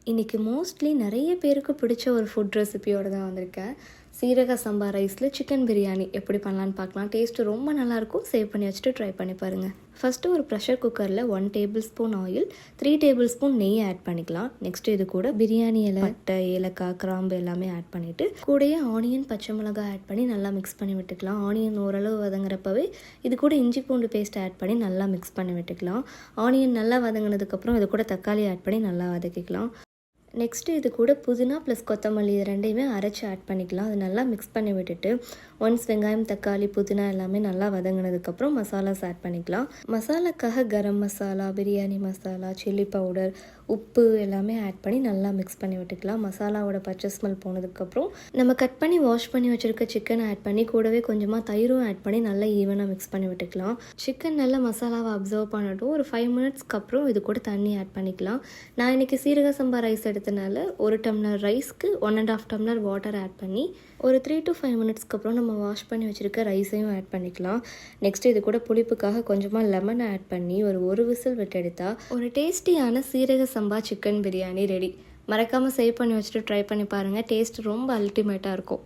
இன்றைக்கி மோஸ்ட்லி நிறைய பேருக்கு பிடிச்ச ஒரு ஃபுட் ரெசிபியோடு தான் வந்திருக்கேன். சீரக சம்பா ரைஸில் சிக்கன் பிரியாணி எப்படி பண்ணலான்னு பார்க்கலாம். டேஸ்ட்டு ரொம்ப நல்லாயிருக்கும். சேவ் பண்ணி வச்சுட்டு ட்ரை பண்ணி பாருங்கள். ஃபஸ்ட்டு ஒரு ப்ரெஷர் குக்கரில் 1 table spoon oil, 3 table spoon நெய் ஆட் பண்ணிக்கலாம். நெக்ஸ்ட்டு இது கூட பிரியாணி இலை, பட்டை, ஏலக்காய், கிராம்பு எல்லாமே ஆட் பண்ணிவிட்டு கூடயே ஆனியன், பச்சை மிளகாய் ஆட் பண்ணி நல்லா மிக்ஸ் பண்ணி விட்டுக்கலாம். ஆனியன் ஓரளவு வதங்குறப்பவே இது கூட இஞ்சி பூண்டு பேஸ்ட் ஆட் பண்ணி நல்லா மிக்ஸ் பண்ணி விட்டுக்கலாம். ஆனியன் நல்லா வதங்கினதுக்கப்புறம் இது கூட தக்காளி ஆட் பண்ணி நல்லா வதக்கிக்கலாம். நெக்ஸ்ட்டு இது கூட புதினா ப்ளஸ் கொத்தமல்லி இது ரெண்டையுமே அரைச்சி ஆட் பண்ணிக்கலாம். அது நல்லா மிக்ஸ் பண்ணி விட்டுட்டு ஒன்ஸ் வெங்காயம், தக்காளி, புதினா எல்லாமே நல்லா வதங்கினதுக்கப்புறம் மசாலாஸ் ஆட் பண்ணிக்கலாம். மசாலாக்காக கரம் மசாலா, பிரியாணி மசாலா, சில்லி பவுடர், உப்பு எல்லாமே ஆட் பண்ணி நல்லா மிக்ஸ் பண்ணி விட்டுக்கலாம். மசாலாவோட பச்சை ஸ்மெல் போனதுக்கப்புறம் நம்ம கட் பண்ணி வாஷ் பண்ணி வச்சுருக்க சிக்கன் ஆட் பண்ணி கூடவே கொஞ்சமாக தயிரும் ஆட் பண்ணி நல்லா ஈவனாக மிக்ஸ் பண்ணி விட்டுக்கலாம். சிக்கன் நல்லா மசாலாவை அப்சர்வ் பண்ணட்டும். ஒரு 5 மினிட்ஸ்க்கு அப்புறம் இது கூட தண்ணி ஆட் பண்ணிக்கலாம். நான் இன்றைக்கி சீரக சம்பா ரைஸ் எடுத்தனால 1 டம்ளர் ரைஸ்க்கு 1.5 டம்ளர் வாட்டர் ஆட் பண்ணி ஒரு 3 to 5 மினிட்ஸ்க்கு அப்புறம் நம்ம வாஷ் பண்ணி வச்சுருக்க ரைஸையும் ஆட் பண்ணிக்கலாம். நெக்ஸ்ட்டு இது கூட புளிப்புக்காக கொஞ்சமாக லெமன் ஆட் பண்ணி ஒரு விசில் விட்டு எடுத்தால் ஒரு டேஸ்டியான சீரக சம்பா சிக்கன் பிரியாணி ரெடி. மறக்காமல் சேவ் பண்ணி வச்சுட்டு ட்ரை பண்ணி பாருங்கள். டேஸ்ட் ரொம்ப அல்டிமேட்டாக இருக்கும்.